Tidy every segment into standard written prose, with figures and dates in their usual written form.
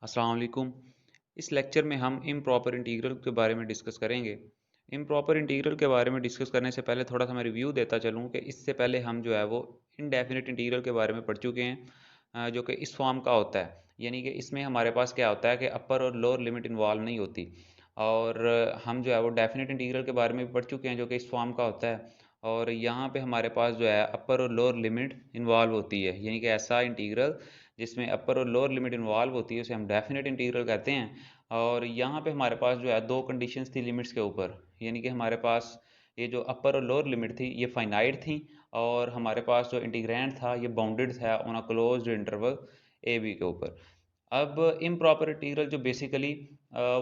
अस्सलाम वालेकुम। इस लेक्चर में हम इम्प्रॉपर इंटीग्रल के बारे में डिस्कस करेंगे। इम्प्रॉपर इंटीग्रल के बारे में डिस्कस करने से पहले थोड़ा सा मैं रिव्यू देता चलूँ कि इससे पहले हम जो है वो इनडेफिनिट इंटीग्रल के बारे में पढ़ चुके हैं, जो कि इस फॉर्म का होता है। यानी कि इसमें हमारे पास क्या होता है कि अपर और लोअर लिमिट इन्वॉल्व नहीं होती। और हम जो है वो डेफिनिट इंटीग्रल के बारे में भी पढ़ चुके हैं, जो कि इस फॉर्म का होता है। और यहाँ पे हमारे पास जो है अपर और लोअर लिमिट इन्वॉल्व होती है, यानी कि ऐसा इंटीग्रल जिसमें अपर और लोअर लिमिट इन्वॉल्व होती है उसे हम डेफिनेट इंटीग्रल कहते हैं। और यहाँ पे हमारे पास जो है दो कंडीशंस थी लिमिट्स के ऊपर, यानी कि हमारे पास ये जो अपर और लोअर लिमिट थी ये फाइनाइट थी, और हमारे पास जो इंटीग्रैंड था ये बाउंडेड था on a closed interval A B के ऊपर। अब इम्प्रॉपर इंटीग्रल जो बेसिकली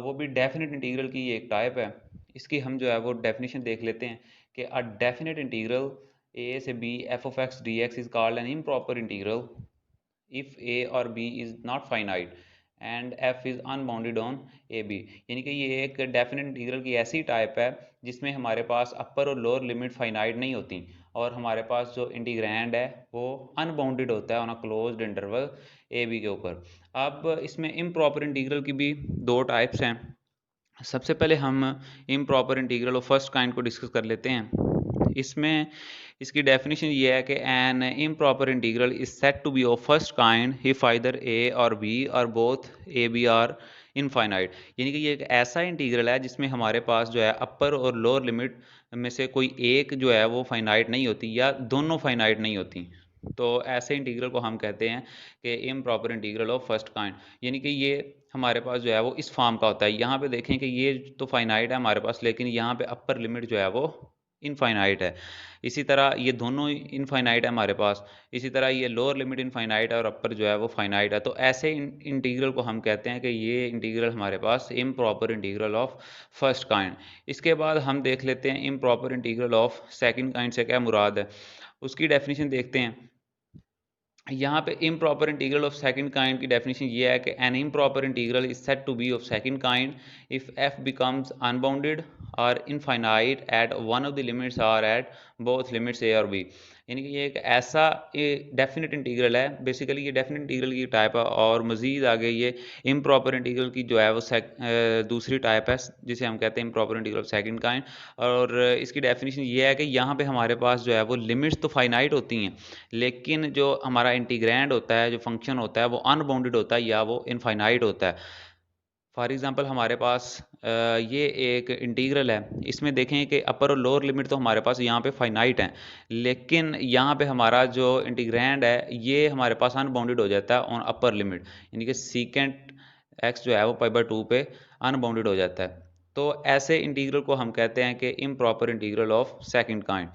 वो भी डेफिनेट इंटीग्रल की एक टाइप है। इसकी हम जो है वो डेफिनेशन देख लेते हैं कि अ डेफिनेट इंटीग्रल ए से B F of X D X is called an improper integral if a or b is not finite and f is unbounded on a b। यानी कि ये एक डेफिनेट इंटीग्रल की ऐसी type है जिसमें हमारे पास अपर और लोअर लिमिट फाइनाइट नहीं होती, और हमारे पास जो इंटीग्रैंड है वो अनबाउंडेड होता है on a closed interval A B के ऊपर। अब इसमें इम्प्रॉपर इंटीग्रल की भी दो टाइप्स हैं। सबसे पहले हम improper integral of first kind को डिस्कस कर लेते हैं। इसमें इसकी डेफिनेशन ये है कि an improper integral is set to be of first kind if either A और बी और both A B are infinite. यानी कि ये एक ऐसा इंटीग्रल है जिसमें हमारे पास जो है अपर और लोअर लिमिट में से कोई एक जो है वो फाइनाइट नहीं होती या दोनों फाइनाइट नहीं होती। तो ऐसे इंटीग्रल को हम कहते हैं कि improper integral of first kind. यानी कि ये हमारे पास जो है वो इस फॉर्म का होता है। यहाँ पे देखें कि ये तो फाइनाइट है हमारे पास, लेकिन यहाँ पे अपर लिमिट जो है वो इनफाइनाइट है। इसी तरह ये दोनों इनफाइनाइट है हमारे पास। इसी तरह ये लोअर लिमिट इनफाइनाइट है और अपर जो है वो फाइनाइट है। तो ऐसे इंटीग्रल को हम कहते हैं कि ये इंटीग्रल हमारे पास improper integral of first kind. इसके बाद हम देख लेते हैं improper integral of second kind से क्या मुराद है, उसकी डेफिनेशन देखते हैं। यहाँ पे improper integral of second kind की डेफिनेशन ये है कि an improper integral is set to be of second kind if F becomes unbounded और infinite at one of the limits or at both limits A और B. यानी कि ये एक ऐसा डेफिनेट इंटीग्रल है। बेसिकली ये डेफिनेट इंटीग्रल की टाइप है, और मज़ीद आगे ये इम्प्रॉपर इंटीग्रल की जो है वो दूसरी टाइप है जिसे हम कहते हैं improper integral of second kind. और इसकी डेफिनेशन ये है कि यहाँ पे हमारे पास जो है वो लिमिट्स तो फाइनाइट होती हैं, लेकिन जो हमारा इंटीग्रैंड होता है, जो फंक्शन होता है, वो अनबाउंडेड होता है या वो इनफाइनाइट होता है। फॉर एग्जांपल हमारे पास ये एक इंटीग्रल है, इसमें देखें कि अपर और लोअर लिमिट तो हमारे पास यहाँ पे फाइनाइट हैं, लेकिन यहाँ पे हमारा जो इंटीग्रैंड है ये हमारे पास अनबाउंडेड हो जाता है ऑन अपर लिमिट। यानी कि सीकेंट एक्स जो है वो पाई/2 पे अनबाउंडेड हो जाता है। तो ऐसे इंटीग्रल को हम कहते हैं कि improper integral of second kind.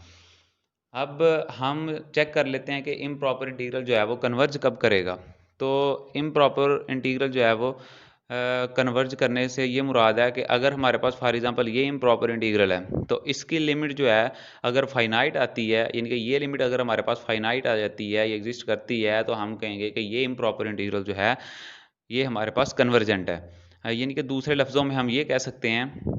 अब हम चेक कर लेते हैं कि इम्प्रॉपर इंटीग्रल जो है वो कन्वर्ज कब करेगा। तो इम्प्रॉपर इंटीग्रल जो है वो कन्वर्ज करने से ये मुराद है कि अगर हमारे पास फॉर एग्जांपल ये इम्प्रॉपर इंटीग्रल है तो इसकी लिमिट जो है अगर फाइनाइट आती है, यानी कि ये लिमिट अगर हमारे पास फाइनाइट आ जाती है, ये एग्जिस्ट करती है, तो हम कहेंगे कि ये इम्प्रॉपर इंटीग्रल जो है ये हमारे पास कन्वर्जेंट है। यानी कि दूसरे लफ्ज़ों में हम ये कह सकते हैं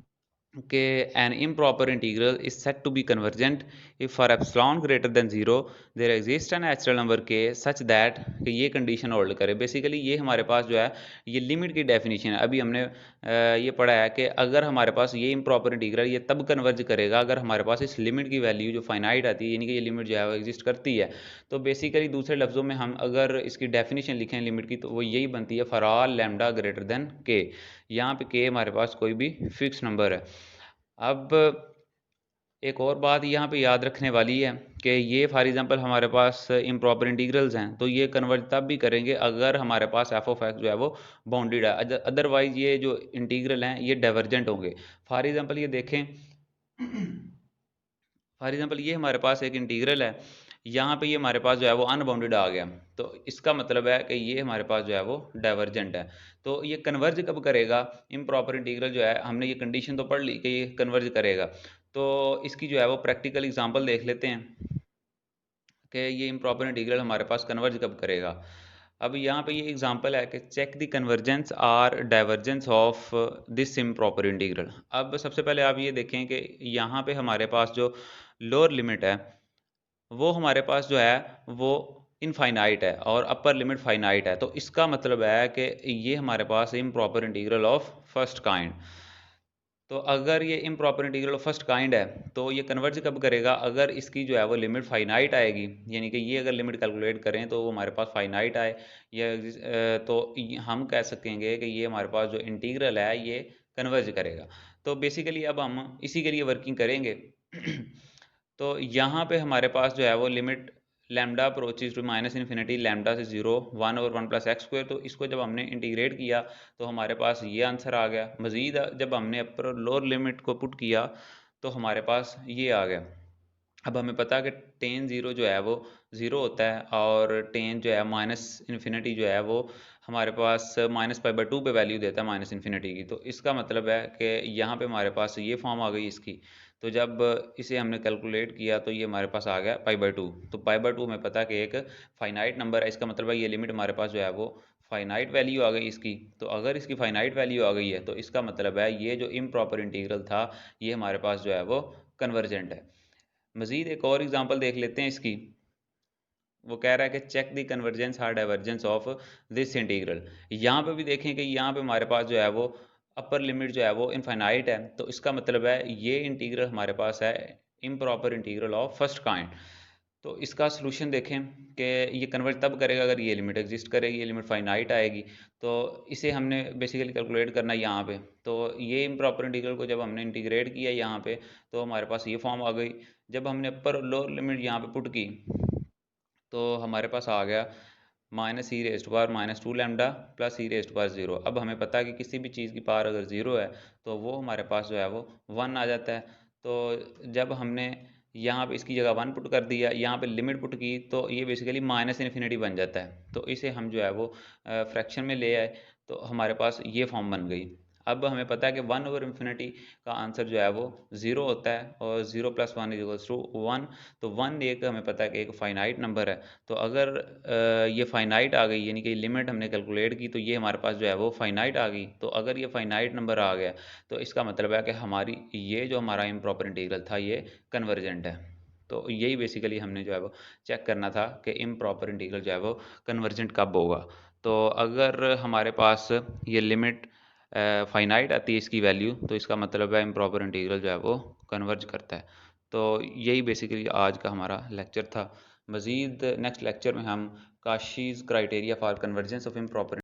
कि an improper integral is said to be convergent if for epsilon greater than 0 there exists a natural number k such that कि ये कंडीशन होल्ड करे। बेसिकली ये हमारे पास जो है ये लिमिट की डेफिनेशन है। अभी हमने ये पढ़ा है कि अगर हमारे पास ये इम्प्रॉपर इंटीग्रल ये तब कन्वर्ज करेगा अगर हमारे पास इस लिमिट की वैल्यू जो फाइनाइट आती है, यानी कि ये लिमिट जो है वो एग्जिस्ट करती है। तो बेसिकली दूसरे लफ्ज़ों में हम अगर इसकी डेफिनेशन लिखें लिमिट की, तो वो यही बनती है for all lambda greater than के। यहाँ पे के हमारे पास कोई भी फिक्स नंबर है। अब एक और बात यहाँ पे याद रखने वाली है कि ये फॉर एग्जांपल हमारे पास इम्प्रॉपर इंटीग्रल्स हैं, तो ये कन्वर्ज तब भी करेंगे अगर हमारे पास एफ ऑफ एक्स जो है वो बाउंडेड है। अदरवाइज ये जो इंटीग्रल हैं ये डाइवर्जेंट होंगे। फॉर एग्जांपल ये देखें, फॉर एग्जांपल ये हमारे पास एक इंटीग्रल है, यहाँ पे ये हमारे पास जो है वो अनबाउंडेड आ गया, तो इसका मतलब है कि ये हमारे पास जो है वो डाइवर्जेंट है। तो ये कन्वर्ज कब करेगा इम्प्रॉपर इंटीग्रल जो है, हमने ये कंडीशन तो पढ़ ली कि ये कन्वर्ज करेगा। तो इसकी जो है वो प्रैक्टिकल एग्जांपल देख लेते हैं कि ये इम्प्रॉपर इंटीग्रल हमारे पास कन्वर्ज कब करेगा। अब यहाँ पे ये एग्जांपल है कि check the convergence or divergence of this improper integral. अब सबसे पहले आप ये देखें कि यहाँ पे हमारे पास जो लोअर लिमिट है वो हमारे पास जो है वो इनफाइनाइट है और अपर लिमिट फाइनाइट है, तो इसका मतलब है कि ये हमारे पास improper integral of first kind. तो अगर ये improper integral of first kind है तो ये कन्वर्ज कब करेगा, अगर इसकी जो है वो लिमिट फाइनाइट आएगी, यानी कि ये अगर लिमिट कैलकुलेट करें तो वो हमारे पास फाइनाइट आए, या तो हम कह सकेंगे कि ये हमारे पास जो इंटीग्रल है ये कन्वर्ज करेगा। तो बेसिकली अब हम इसी के लिए वर्किंग करेंगे। तो यहाँ पे हमारे पास जो है वो limit lambda approaches to minus infinity lambda से 0 1/1 + x² तो इसको जब हमने इंटीग्रेट किया तो हमारे पास ये आंसर आ गया। मज़ीद जब हमने अपर लोअर लिमिट को पुट किया तो हमारे पास ये आ गया। अब हमें पता है कि टेन ज़ीरो जो है वो ज़ीरो होता है और टेन जो है माइनस इन्फिनिटी जो है वो हमारे पास -π/2 पे वैल्यू देता है माइनस इन्फिनिटी की। तो इसका मतलब है कि यहाँ पे हमारे पास ये फॉर्म आ गई इसकी। तो जब इसे हमने कैलकुलेट किया तो ये हमारे पास आ गया π/2। तो π/2 हमें पता है कि एक फाइनाइट नंबर है, इसका मतलब है ये लिमिट हमारे पास जो है वो फाइनाइट वैल्यू आ गई इसकी। तो अगर इसकी फाइनाइट वैल्यू आ गई है तो इसका मतलब है ये जो इम्प्रॉपर इंटीग्रल था ये हमारे पास जो है वो कन्वर्जेंट है। मज़ीद एक और एग्जांपल देख लेते हैं इसकी। वो कह रहा है कि चेक द कन्वर्जेंस और डाइवर्जेंस ऑफ दिस इंटीग्रल। यहाँ पे भी देखें कि यहाँ पे हमारे पास जो है वो अपर लिमिट जो है वो इनफाइनाइट है, तो इसका मतलब है ये इंटीग्रल हमारे पास है improper integral of first kind. तो इसका सलूशन देखें कि ये कन्वर्ज तब करेगा अगर ये लिमिट एग्जिस्ट करेगी, ये लिमिट फाइनाइट आएगी। तो इसे हमने बेसिकली कैलकुलेट करना है यहाँ पे। तो ये इम्प्रॉपर इंटीग्रल को जब हमने इंटीग्रेट किया यहाँ पे तो हमारे पास ये फॉर्म आ गई। जब हमने अपर और लोअर लिमिट यहाँ पे पुट की तो हमारे पास आ गया -e⁻²λ प्लस e⁻0। अब हमें पता है कि किसी भी चीज़ की पावर अगर ज़ीरो है तो वो हमारे पास जो है वो वन आ जाता है। तो जब हमने यहाँ पे इसकी जगह वन पुट कर दिया, यहाँ पे लिमिट पुट की, तो ये बेसिकली माइनस इन्फिनिटी बन जाता है। तो इसे हम जो है वो फ्रैक्शन में ले आए तो हमारे पास ये फॉर्म बन गई। अब हमें पता है कि 1/इन्फिनिटी का आंसर जो है वो ज़ीरो होता है और 0 + 1 = 1। तो वन एक हमें पता है कि एक फाइनाइट नंबर है। तो अगर ये फाइनाइट आ गई यानी कि लिमिट हमने कैलकुलेट की तो ये हमारे पास जो है वो फाइनाइट आ गई। तो अगर ये फाइनाइट नंबर आ गया तो इसका मतलब है कि हमारी ये जो हमारा इम्प्रॉपर इंटीग्रल था ये कन्वर्जेंट है। तो यही बेसिकली हमने जो है वो चेक करना था कि इम्प्रॉपर इंटीग्रल जो है वो कन्वर्जेंट कब होगा। तो अगर हमारे पास ये लिमिट फाइनाइट आती है इसकी वैल्यू तो इसका मतलब है इम्प्रॉपर इंटीग्रल जो है वो कन्वर्ज करता है। तो यही बेसिकली आज का हमारा लेक्चर था। मज़ीद नेक्स्ट लेक्चर में हम Kashi's criteria for convergence of improper